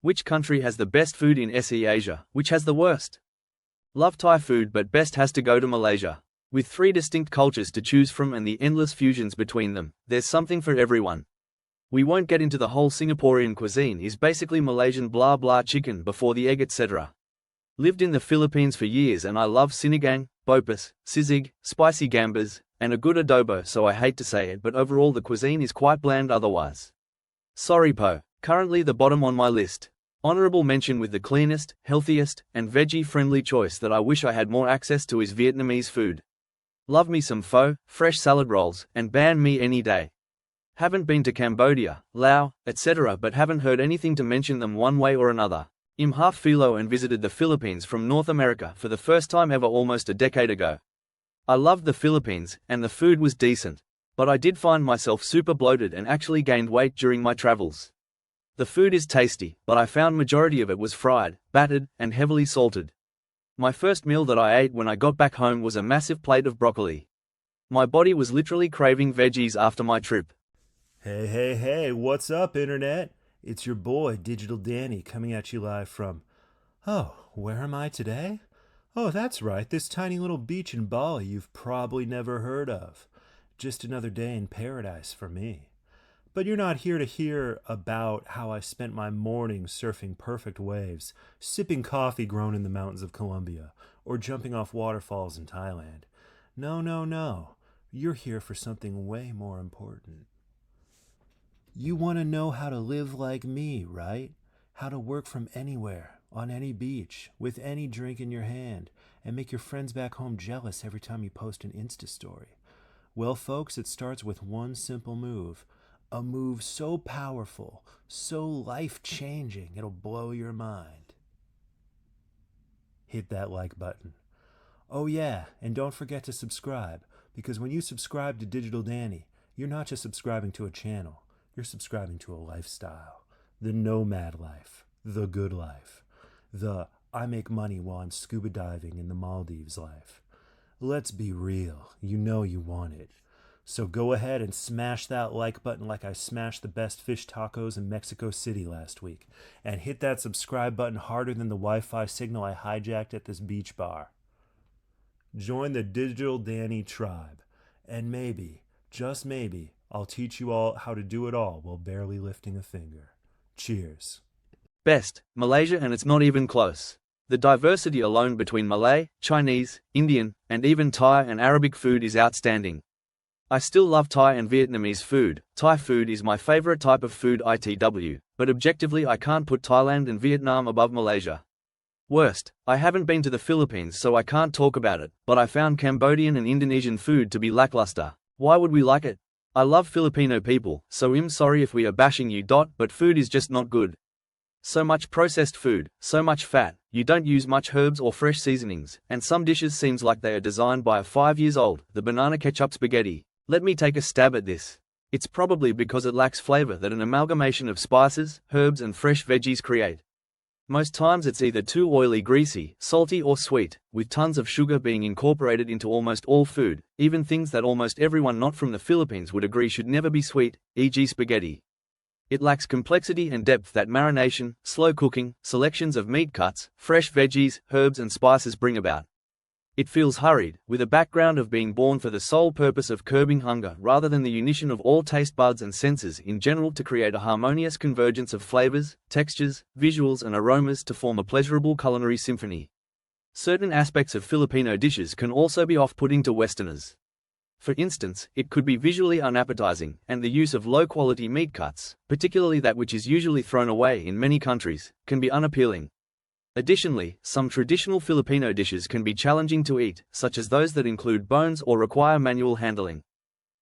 Which country has the best food in SE Asia? Which has the worst? Love Thai food, but best has to go to Malaysia. With 3 distinct cultures to choose from and the endless fusions between them, there's something for everyone. We won't get into the whole Singaporean cuisine is basically Malaysian blah blah chicken before the egg etc. Lived in the Philippines for years and I love sinigang, bopas, sisig, spicy gambas, and a good adobo, so I hate to say it, but overall the cuisine is quite bland otherwise. Sorry po, currently the bottom on my list. Honorable mention with the cleanest, healthiest, and veggie-friendly choice that I wish I had more access to is Vietnamese food. Love me some pho, fresh salad rolls, and banh mi any day. Haven't been to Cambodia, Laos, etc., but haven't heard anything to mention them one way or another. I'm half philo and visited the Philippines from North America for the first time ever almost a decade ago. I loved the Philippines, and the food was decent. But I did find myself super bloated and actually gained weight during my travels. The food is tasty, but I found majority of it was fried, battered, and heavily salted. My first meal that I ate when I got back home was a massive plate of broccoli. My body was literally craving veggies after my trip. Hey, what's up, Internet? It's your boy, Digital Danny, coming at you live from... Oh, where am I today? Oh, that's right, this tiny little beach in Bali you've probably never heard of. Just another day in paradise for me. But you're not here to hear about how I spent my morning surfing perfect waves, sipping coffee grown in the mountains of Colombia, or jumping off waterfalls in Thailand. No. You're here for something way more important. You want to know how to live like me, right? How to work from anywhere, on any beach, with any drink in your hand, and make your friends back home jealous every time you post an Insta story. Well, folks, it starts with one simple move. A move so powerful, so life-changing, it'll blow your mind. Hit that like button. Oh yeah, and don't forget to subscribe, because when you subscribe to Digital Danny, you're not just subscribing to a channel, you're subscribing to a lifestyle. The nomad life, the good life, the I make money while I'm scuba diving in the Maldives life. Let's be real, you know you want it. So go ahead and smash that like button like I smashed the best fish tacos in Mexico City last week. And hit that subscribe button harder than the Wi-Fi signal I hijacked at this beach bar. Join the Digital Danny tribe. And maybe, just maybe, I'll teach you all how to do it all while barely lifting a finger. Cheers. Best, Malaysia, and it's not even close. The diversity alone between Malay, Chinese, Indian, and even Thai and Arabic food is outstanding. I still love Thai and Vietnamese food. Thai food is my favorite type of food ITW, but objectively I can't put Thailand and Vietnam above Malaysia. Worst, I haven't been to the Philippines so I can't talk about it, but I found Cambodian and Indonesian food to be lackluster. Why would we like it? I love Filipino people, so I'm sorry if we are bashing you. But food is just not good. So much processed food, so much fat, you don't use much herbs or fresh seasonings, and some dishes seems like they are designed by a 5-year-old, the banana ketchup spaghetti. Let me take a stab at this. It's probably because it lacks flavor that an amalgamation of spices, herbs and fresh veggies create. Most times it's either too oily, greasy, salty or sweet, with tons of sugar being incorporated into almost all food, even things that almost everyone not from the Philippines would agree should never be sweet, e.g. spaghetti. It lacks complexity and depth that marination, slow cooking, selections of meat cuts, fresh veggies, herbs and spices bring about. It feels hurried, with a background of being born for the sole purpose of curbing hunger rather than the unition of all taste buds and senses in general to create a harmonious convergence of flavors, textures, visuals and aromas to form a pleasurable culinary symphony. Certain aspects of Filipino dishes can also be off-putting to Westerners. For instance, it could be visually unappetizing, and the use of low-quality meat cuts, particularly that which is usually thrown away in many countries, can be unappealing. Additionally, some traditional Filipino dishes can be challenging to eat, such as those that include bones or require manual handling.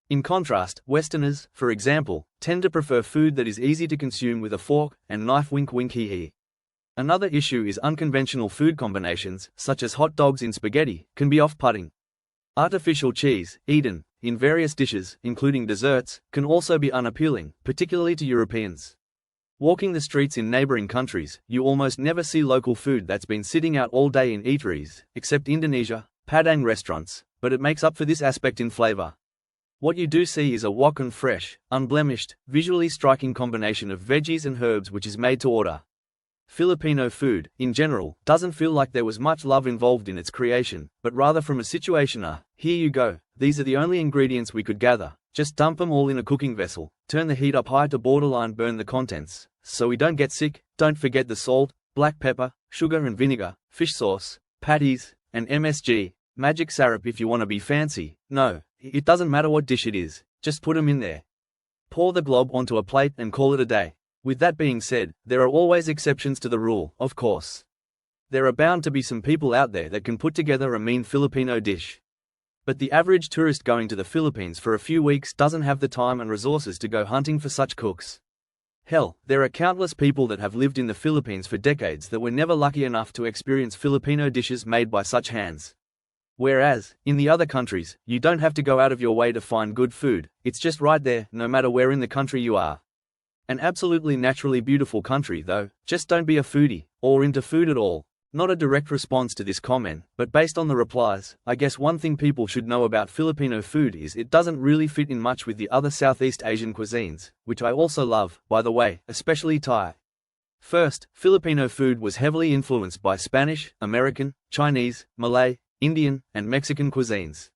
In contrast, Westerners, for example, tend to prefer food that is easy to consume with a fork and knife. Wink wink hee hee. Another issue is unconventional food combinations, such as hot dogs in spaghetti, can be off-putting. Artificial cheese, eaten in various dishes, including desserts, can also be unappealing, particularly to Europeans. Walking the streets in neighboring countries, you almost never see local food that's been sitting out all day in eateries, except Indonesia, Padang restaurants, but it makes up for this aspect in flavor. What you do see is a wok and fresh, unblemished, visually striking combination of veggies and herbs which is made to order. Filipino food, in general, doesn't feel like there was much love involved in its creation, but rather from a situation here you go, these are the only ingredients we could gather, just dump them all in a cooking vessel, turn the heat up high to borderline burn the contents, so we don't get sick. Don't forget the salt, black pepper, sugar and vinegar, fish sauce, patties, and MSG, magic syrup if you want to be fancy. No, it doesn't matter what dish it is, just put them in there. Pour the glob onto a plate and call it a day. With that being said, there are always exceptions to the rule, of course. There are bound to be some people out there that can put together a mean Filipino dish. But the average tourist going to the Philippines for a few weeks doesn't have the time and resources to go hunting for such cooks. Hell, there are countless people that have lived in the Philippines for decades that were never lucky enough to experience Filipino dishes made by such hands. Whereas, in the other countries, you don't have to go out of your way to find good food, it's just right there, no matter where in the country you are. An absolutely naturally beautiful country though, just don't be a foodie, or into food at all. Not a direct response to this comment, but based on the replies, I guess one thing people should know about Filipino food is it doesn't really fit in much with the other Southeast Asian cuisines, which I also love, by the way, especially Thai. First, Filipino food was heavily influenced by Spanish, American, Chinese, Malay, Indian, and Mexican cuisines.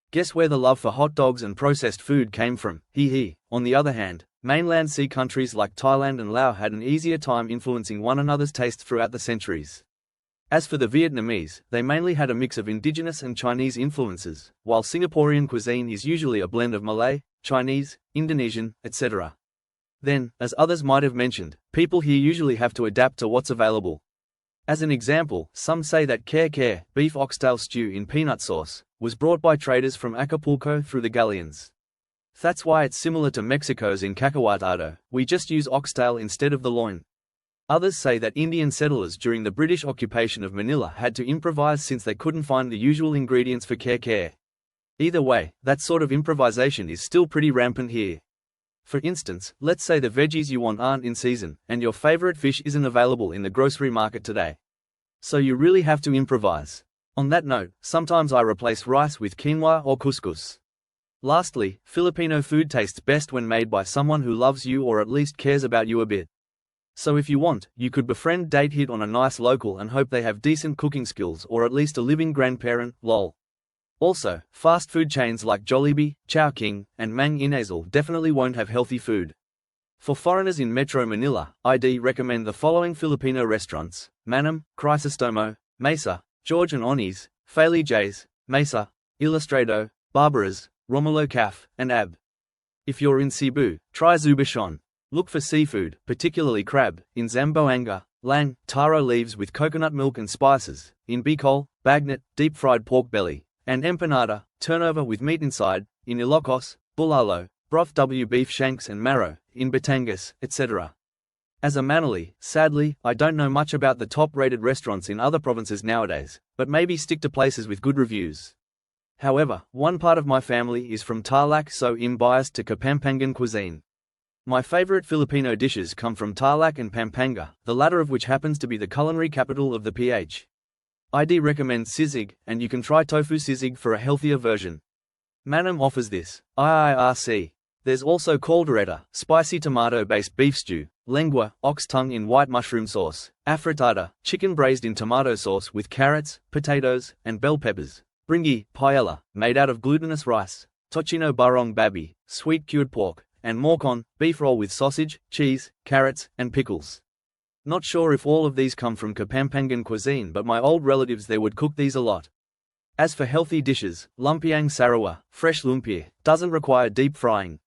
Guess where the love for hot dogs and processed food came from? On the other hand, mainland sea countries like Thailand and Laos had an easier time influencing one another's tastes throughout the centuries. As for the Vietnamese, they mainly had a mix of indigenous and Chinese influences, while Singaporean cuisine is usually a blend of Malay, Chinese, Indonesian, etc. Then, as others might have mentioned, people here usually have to adapt to what's available. As an example, some say that kare, beef oxtail stew in peanut sauce, was brought by traders from Acapulco through the galleons. That's why it's similar to Mexico's in cacahuatado, we just use oxtail instead of the loin. Others say that Indian settlers during the British occupation of Manila had to improvise since they couldn't find the usual ingredients for kare. Either way, that sort of improvisation is still pretty rampant here. For instance, let's say the veggies you want aren't in season, and your favorite fish isn't available in the grocery market today. So you really have to improvise. On that note, sometimes I replace rice with quinoa or couscous. Lastly, Filipino food tastes best when made by someone who loves you or at least cares about you a bit. So if you want, you could befriend date hit on a nice local and hope they have decent cooking skills or at least a living grandparent, lol. Also, fast food chains like Jollibee, Chowking, and Mang Inasal definitely won't have healthy food. For foreigners in Metro Manila, I'd recommend the following Filipino restaurants: Manam, Crisostomo, Mesa, George and Oni's, Faley J's, Mesa, Ilustrado, Barbara's, Romulo Caf, and Ab. If you're in Cebu, try Zubashon. Look for seafood, particularly crab, in Zamboanga, Lang, taro leaves with coconut milk and spices, in Bicol, Bagnet, deep-fried pork belly, and empanada, turnover with meat inside, in Ilocos, Bulalo, broth beef shanks and marrow, in Batangas, etc. As a Manali, sadly, I don't know much about the top-rated restaurants in other provinces nowadays, but maybe stick to places with good reviews. However, one part of my family is from Tarlac, so I'm biased to Kapampangan cuisine. My favorite Filipino dishes come from Tarlac and Pampanga, the latter of which happens to be the culinary capital of the PH. I'd recommend sisig, and you can try tofu sisig for a healthier version. Manam offers this. IIRC. There's also caldereta, spicy tomato-based beef stew, lengua, ox tongue in white mushroom sauce, afritada, chicken braised in tomato sauce with carrots, potatoes, and bell peppers, bringi, paella, made out of glutinous rice, tocino barong babi, sweet cured pork, and morcon, beef roll with sausage, cheese, carrots, and pickles. Not sure if all of these come from Kapampangan cuisine, but my old relatives there would cook these a lot. As for healthy dishes, lumpiang sarawa, fresh lumpia, doesn't require deep frying.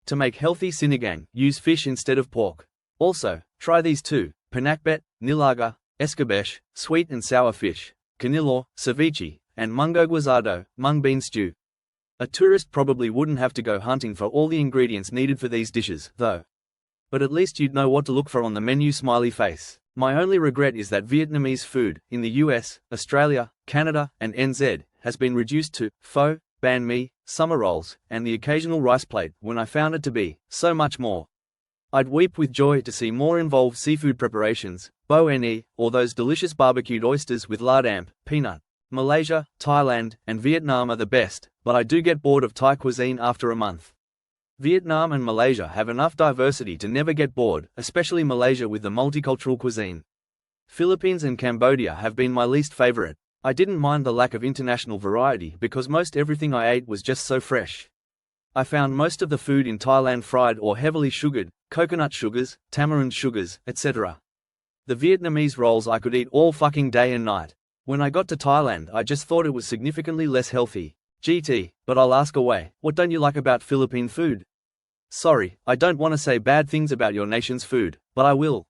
To make healthy sinigang, use fish instead of pork. Also, try these too: pinakbet, nilaga, escabeche, sweet and sour fish, canilor, ceviche, and mungo guisado, mung bean stew. A tourist probably wouldn't have to go hunting for all the ingredients needed for these dishes, though. But at least you'd know what to look for on the menu. Smiley face. My only regret is that Vietnamese food, in the US, Australia, Canada, and NZ, has been reduced to pho, banh mi, summer rolls, and the occasional rice plate, when I found it to be so much more. I'd weep with joy to see more involved seafood preparations, bo ne, or those delicious barbecued oysters with lardamp, peanut. Malaysia, Thailand, and Vietnam are the best, but I do get bored of Thai cuisine after a month. Vietnam and Malaysia have enough diversity to never get bored, especially Malaysia with the multicultural cuisine. Philippines and Cambodia have been my least favorite. I didn't mind the lack of international variety because most everything I ate was just so fresh. I found most of the food in Thailand fried or heavily sugared, coconut sugars, tamarind sugars, etc. The Vietnamese rolls I could eat all fucking day and night. When I got to Thailand, I just thought it was significantly less healthy. GT, but I'll ask away, what don't you like about Philippine food? Sorry, I don't want to say bad things about your nation's food, but I will.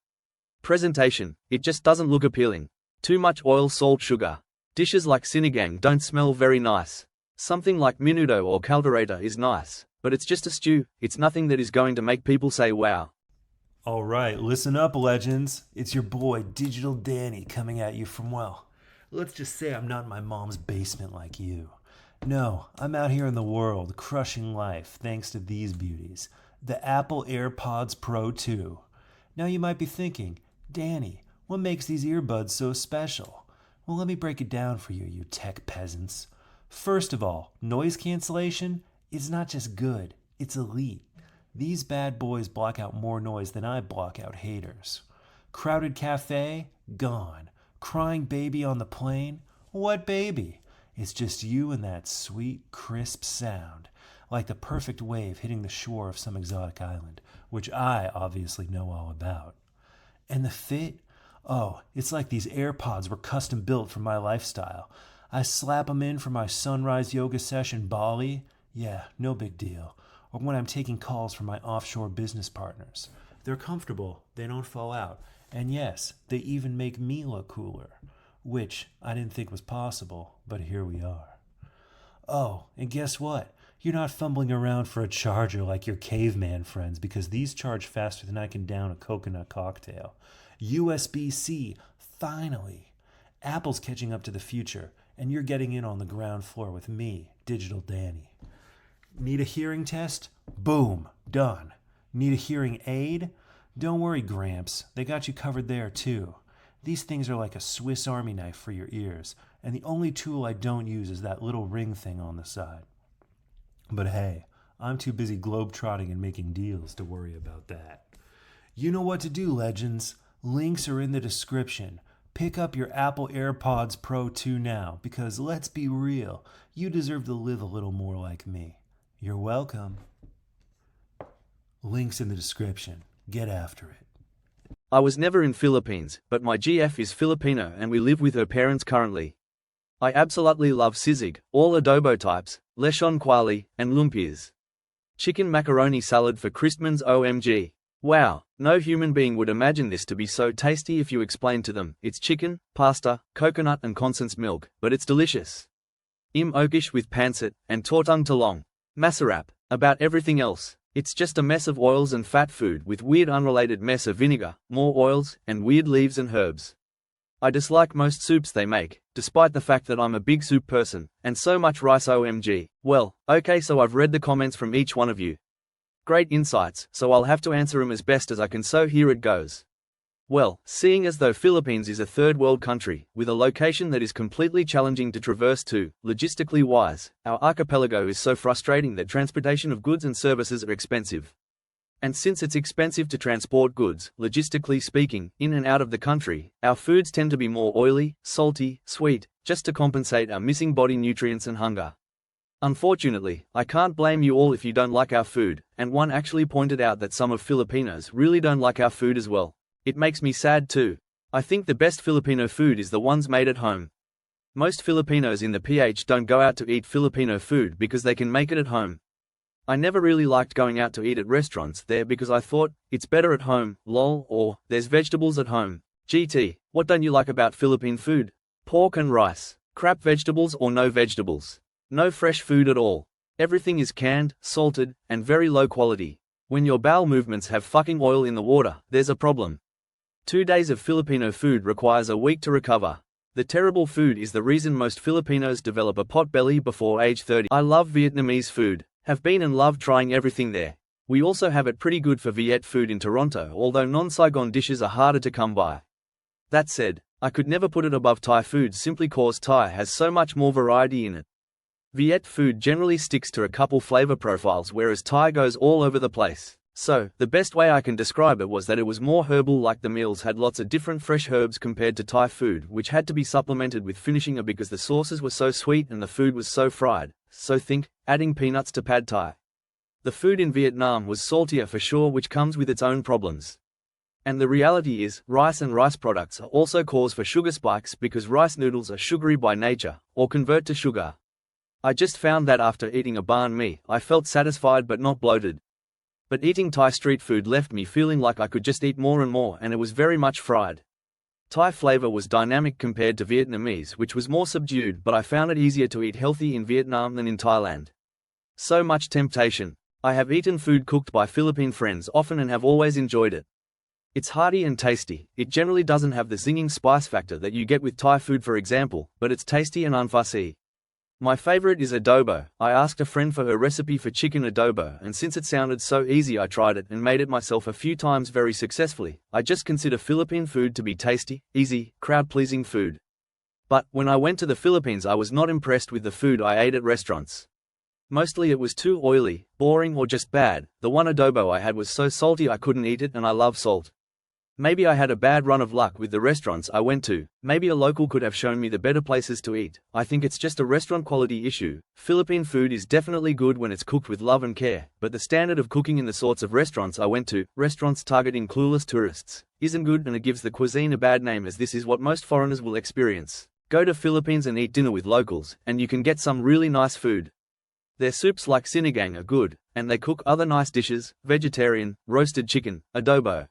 Presentation, it just doesn't look appealing. Too much oil, salt, sugar. Dishes like sinigang don't smell very nice. Something like menudo or caldereta is nice, but it's just a stew. It's nothing that is going to make people say wow. All right, listen up, legends. It's your boy, Digital Danny, coming at you from, well, let's just say I'm not in my mom's basement like you. No, I'm out here in the world, crushing life thanks to these beauties, the Apple AirPods Pro 2. Now you might be thinking, Danny, what makes these earbuds so special? Well, let me break it down for you, you tech peasants. First of all, noise cancellation is not just good, it's elite. These bad boys block out more noise than I block out haters. Crowded cafe? Gone. Crying baby on the plane? What baby? It's just you and that sweet, crisp sound, like the perfect wave hitting the shore of some exotic island, which I obviously know all about. And the fit? Oh, it's like these AirPods were custom built for my lifestyle. I slap them in for my sunrise yoga session Bali. Yeah, no big deal. Or when I'm taking calls from my offshore business partners. They're comfortable, they don't fall out. And yes, they even make me look cooler. Which I didn't think was possible, but here we are. Oh, and guess what? You're not fumbling around for a charger like your caveman friends because these charge faster than I can down a coconut cocktail. USB-C, finally. Apple's catching up to the future, and you're getting in on the ground floor with me, Digital Danny. Need a hearing test? Boom, done. Need a hearing aid? Don't worry, Gramps, they got you covered there too. These things are like a Swiss Army knife for your ears, and the only tool I don't use is that little ring thing on the side. But hey, I'm too busy globetrotting and making deals to worry about that. You know what to do, legends. Links are in the description. Pick up your Apple AirPods Pro 2 now, because let's be real, you deserve to live a little more like me. You're welcome. Links in the description. Get after it. I was never in Philippines, but my GF is Filipino and we live with her parents currently. I absolutely love sisig, all adobo types, lechon kuali, and lumpias. Chicken macaroni salad for Christmas, OMG. Wow, no human being would imagine this to be so tasty if you explain to them. It's chicken, pasta, coconut and condensed milk, but it's delicious. Im okish with pancit, and tortung talong. Masarap. About everything else, it's just a mess of oils and fat food with weird unrelated mess of vinegar, more oils, and weird leaves and herbs. I dislike most soups they make, despite the fact that I'm a big soup person, and so much rice OMG. Well, okay, so I've read the comments from each one of you. Great insights, so I'll have to answer them as best as I can, so here it goes. Well, seeing as though Philippines is a third world country, with a location that is completely challenging to traverse to, logistically wise, our archipelago is so frustrating that transportation of goods and services are expensive. And since it's expensive to transport goods, logistically speaking, in and out of the country, our foods tend to be more oily, salty, sweet, just to compensate our missing body nutrients and hunger. Unfortunately, I can't blame you all if you don't like our food, and one actually pointed out that some of Filipinos really don't like our food as well. It makes me sad too. I think the best Filipino food is the ones made at home. Most Filipinos in the PH don't go out to eat Filipino food because they can make it at home. I never really liked going out to eat at restaurants there because I thought, it's better at home, lol, or, there's vegetables at home. GT, what don't you like about Philippine food? Pork and rice, crap vegetables or no vegetables. No fresh food at all. Everything is canned, salted, and very low quality. When your bowel movements have fucking oil in the water, there's a problem. 2 days of Filipino food requires a week to recover. The terrible food is the reason most Filipinos develop a pot belly before age 30. I love Vietnamese food, have been and love trying everything there. We also have it pretty good for Viet food in Toronto, although non-Saigon dishes are harder to come by. That said, I could never put it above Thai food simply cause Thai has so much more variety in it. Viet food generally sticks to a couple flavor profiles whereas Thai goes all over the place. So, the best way I can describe it was that it was more herbal, like the meals had lots of different fresh herbs compared to Thai food, which had to be supplemented with finishing it because the sauces were so sweet and the food was so fried. So think, adding peanuts to pad Thai. The food in Vietnam was saltier for sure, which comes with its own problems. And the reality is, rice and rice products are also cause for sugar spikes because rice noodles are sugary by nature, or convert to sugar. I just found that after eating a banh mi, I felt satisfied but not bloated. But eating Thai street food left me feeling like I could just eat more and more, and it was very much fried. Thai flavor was dynamic compared to Vietnamese, which was more subdued, but I found it easier to eat healthy in Vietnam than in Thailand. So much temptation. I have eaten food cooked by Philippine friends often and have always enjoyed it. It's hearty and tasty. It generally doesn't have the zinging spice factor that you get with Thai food, for example, but it's tasty and unfussy. My favorite is adobo. I asked a friend for her recipe for chicken adobo, and since it sounded so easy, I tried it and made it myself a few times very successfully. I just consider Philippine food to be tasty, easy, crowd-pleasing food. But when I went to the Philippines, I was not impressed with the food I ate at restaurants. Mostly it was too oily, boring, or just bad. The one adobo I had was so salty I couldn't eat it, and I love salt. Maybe I had a bad run of luck with the restaurants I went to. Maybe a local could have shown me the better places to eat. I think it's just a restaurant quality issue. Philippine food is definitely good when it's cooked with love and care, but the standard of cooking in the sorts of restaurants I went to, restaurants targeting clueless tourists, isn't good, and it gives the cuisine a bad name, as this is what most foreigners will experience. Go to Philippines and eat dinner with locals, and you can get some really nice food. Their soups like sinigang are good, and they cook other nice dishes, vegetarian, roasted chicken, adobo.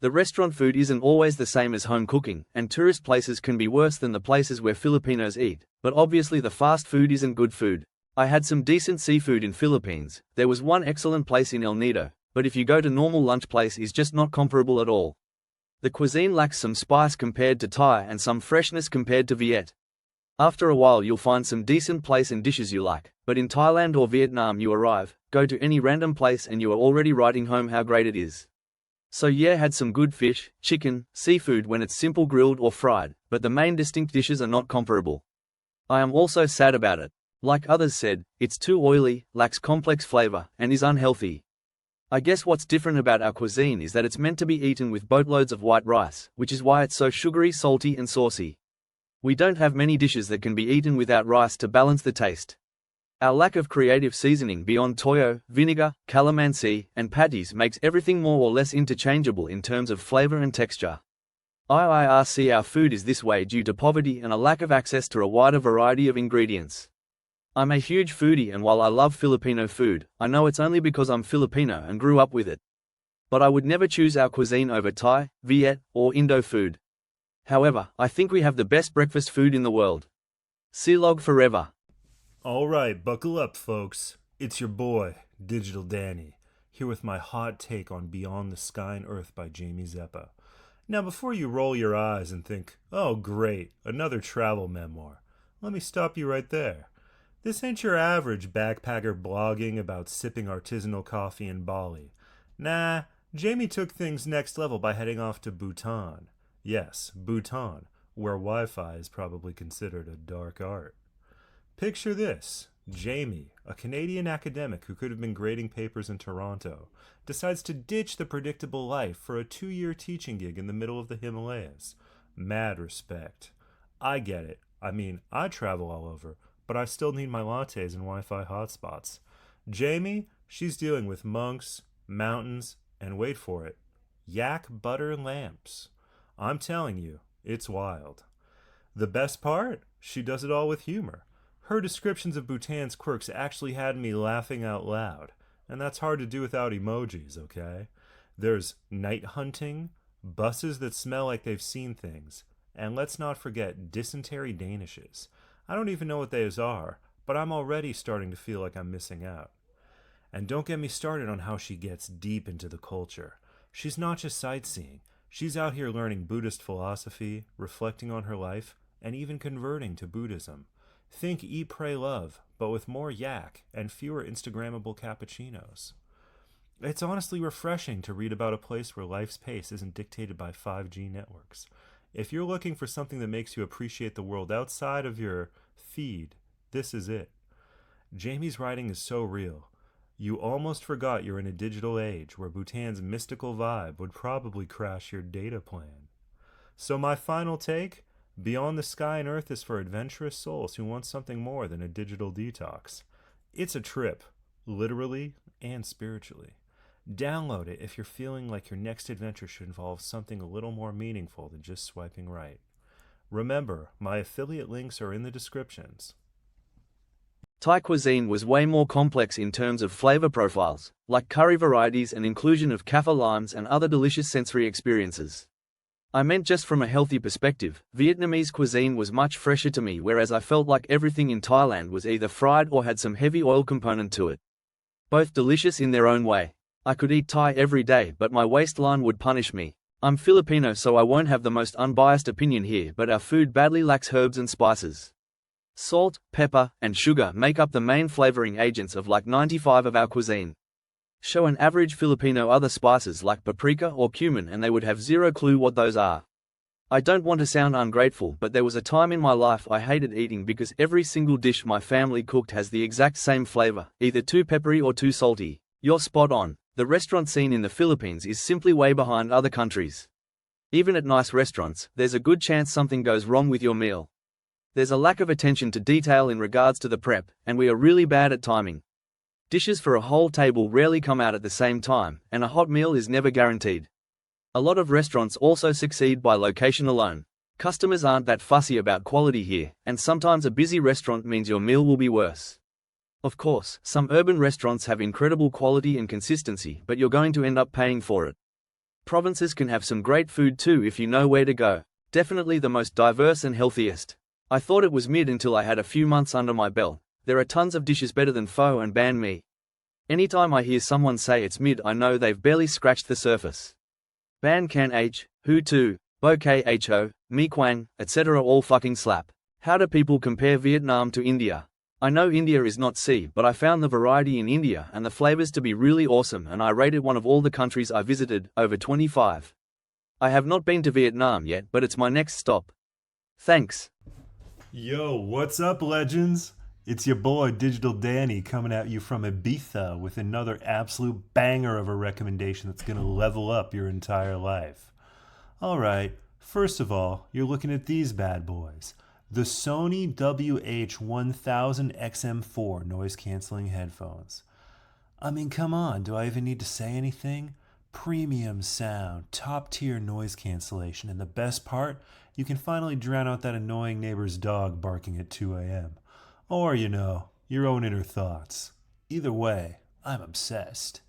The restaurant food isn't always the same as home cooking, and tourist places can be worse than the places where Filipinos eat, but obviously the fast food isn't good food. I had some decent seafood in Philippines. There was one excellent place in El Nido, but if you go to normal lunch place, is just not comparable at all. The cuisine lacks some spice compared to Thai and some freshness compared to Viet. After a while you'll find some decent place and dishes you like, but in Thailand or Vietnam you arrive, go to any random place and you are already writing home how great it is. So yeah, had some good fish, chicken, seafood when it's simple grilled or fried, but the main distinct dishes are not comparable. I am also sad about it. Like others said, it's too oily, lacks complex flavor, and is unhealthy. I guess what's different about our cuisine is that it's meant to be eaten with boatloads of white rice, which is why it's so sugary, salty, and saucy. We don't have many dishes that can be eaten without rice to balance the taste. Our lack of creative seasoning beyond toyo, vinegar, calamansi, and patties makes everything more or less interchangeable in terms of flavor and texture. IIRC our food is this way due to poverty and a lack of access to a wider variety of ingredients. I'm a huge foodie, and while I love Filipino food, I know it's only because I'm Filipino and grew up with it. But I would never choose our cuisine over Thai, Viet, or Indo food. However, I think we have the best breakfast food in the world. Silog forever. All right, buckle up, folks. It's your boy, Digital Danny, here with my hot take on Beyond the Sky and Earth by Jamie Zeppa. Now, before you roll your eyes and think, oh great, another travel memoir, let me stop you right there. This ain't your average backpacker blogging about sipping artisanal coffee in Bali. Nah, Jamie took things next level by heading off to Bhutan. Yes, Bhutan, where Wi-Fi is probably considered a dark art. Picture this. Jamie, a Canadian academic who could have been grading papers in Toronto, decides to ditch the predictable life for a 2-year teaching gig in the middle of the Himalayas. Mad respect. I get it. I mean, I travel all over, but I still need my lattes and Wi-Fi hotspots. Jamie, she's dealing with monks, mountains, and wait for it, yak butter lamps. I'm telling you, it's wild. The best part? She does it all with humor. Her descriptions of Bhutan's quirks actually had me laughing out loud, and that's hard to do without emojis, okay? There's night hunting, buses that smell like they've seen things, and let's not forget dysentery danishes. I don't even know what those are, but I'm already starting to feel like I'm missing out. And don't get me started on how she gets deep into the culture. She's not just sightseeing. She's out here learning Buddhist philosophy, reflecting on her life, and even converting to Buddhism. Think Eat, Pray, Love, but with more yak and fewer Instagrammable cappuccinos. It's honestly refreshing to read about a place where life's pace isn't dictated by 5G networks. If you're looking for something that makes you appreciate the world outside of your feed, this is it. Jamie's writing is so real. You almost forgot you're in a digital age where Bhutan's mystical vibe would probably crash your data plan. So my final take, Beyond the Sky and Earth is for adventurous souls who want something more than a digital detox. It's a trip, literally and spiritually. Download it if you're feeling like your next adventure should involve something a little more meaningful than just swiping right. Remember, my affiliate links are in the descriptions. Thai cuisine was way more complex in terms of flavor profiles, like curry varieties and inclusion of kaffir limes and other delicious sensory experiences. I meant just from a healthy perspective, Vietnamese cuisine was much fresher to me, whereas I felt like everything in Thailand was either fried or had some heavy oil component to it. Both delicious in their own way. I could eat Thai every day, but my waistline would punish me. I'm Filipino, so I won't have the most unbiased opinion here, but our food badly lacks herbs and spices. Salt, pepper, and sugar make up the main flavoring agents of like 95% of our cuisine. Show an average Filipino other spices like paprika or cumin and they would have zero clue what those are. I don't want to sound ungrateful, but there was a time in my life I hated eating because every single dish my family cooked has the exact same flavor, either too peppery or too salty. You're spot on. The restaurant scene in the Philippines is simply way behind other countries. Even at nice restaurants, there's a good chance something goes wrong with your meal. There's a lack of attention to detail in regards to the prep, and we are really bad at timing. Dishes for a whole table rarely come out at the same time, and a hot meal is never guaranteed. A lot of restaurants also succeed by location alone. Customers aren't that fussy about quality here, and sometimes a busy restaurant means your meal will be worse. Of course, some urban restaurants have incredible quality and consistency, but you're going to end up paying for it. Provinces can have some great food too if you know where to go. Definitely the most diverse and healthiest. I thought it was mid until I had a few months under my belt. There are tons of dishes better than pho and banh mi. Anytime I hear someone say it's mid, I know they've barely scratched the surface. Ban can h, hu tu, bo kho, mi quang, etc. all fucking slap. How do people compare Vietnam to India? I know India is not C, but I found the variety in India and the flavors to be really awesome, and I rate it one of all the countries I visited, over 25. I have not been to Vietnam yet, but it's my next stop. Thanks. Yo, what's up, legends? It's your boy Digital Danny coming at you from Ibiza with another absolute banger of a recommendation that's going to level up your entire life. Alright, first of all, you're looking at these bad boys. The Sony WH-1000XM4 noise-canceling headphones. I mean, come on, do I even need to say anything? Premium sound, top-tier noise cancellation, and the best part, you can finally drown out that annoying neighbor's dog barking at 2 a.m. Or, your own inner thoughts. Either way, I'm obsessed.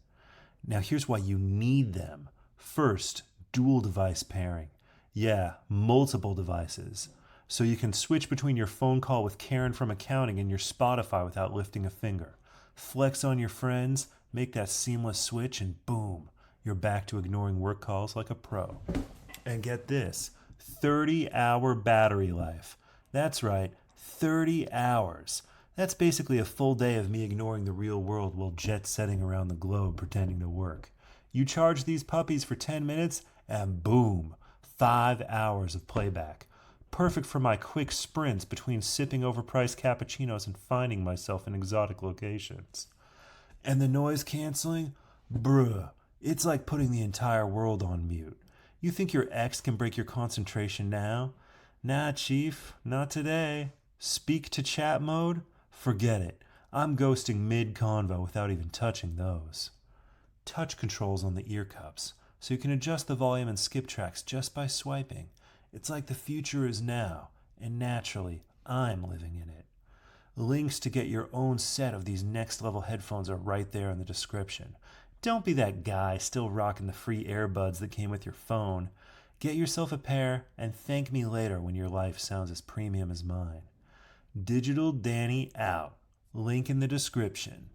Now here's why you need them. First, dual device pairing. Yeah, multiple devices. So you can switch between your phone call with Karen from accounting and your Spotify without lifting a finger. Flex on your friends, make that seamless switch, and boom, you're back to ignoring work calls like a pro. And get this, 30-hour battery life. That's right, 30 hours. That's basically a full day of me ignoring the real world while jet-setting around the globe pretending to work. You charge these puppies for 10 minutes, and boom, 5 hours of playback. Perfect for my quick sprints between sipping overpriced cappuccinos and finding myself in exotic locations. And the noise canceling? Bruh, it's like putting the entire world on mute. You think your ex can break your concentration now? Nah, chief, not today. Speak to chat mode? Forget it. I'm ghosting mid-convo without even touching those. Touch controls on the ear cups, so you can adjust the volume and skip tracks just by swiping. It's like the future is now, and naturally, I'm living in it. Links to get your own set of these next-level headphones are right there in the description. Don't be that guy still rocking the free earbuds that came with your phone. Get yourself a pair, and thank me later when your life sounds as premium as mine. Digital Danny out. Link in the description.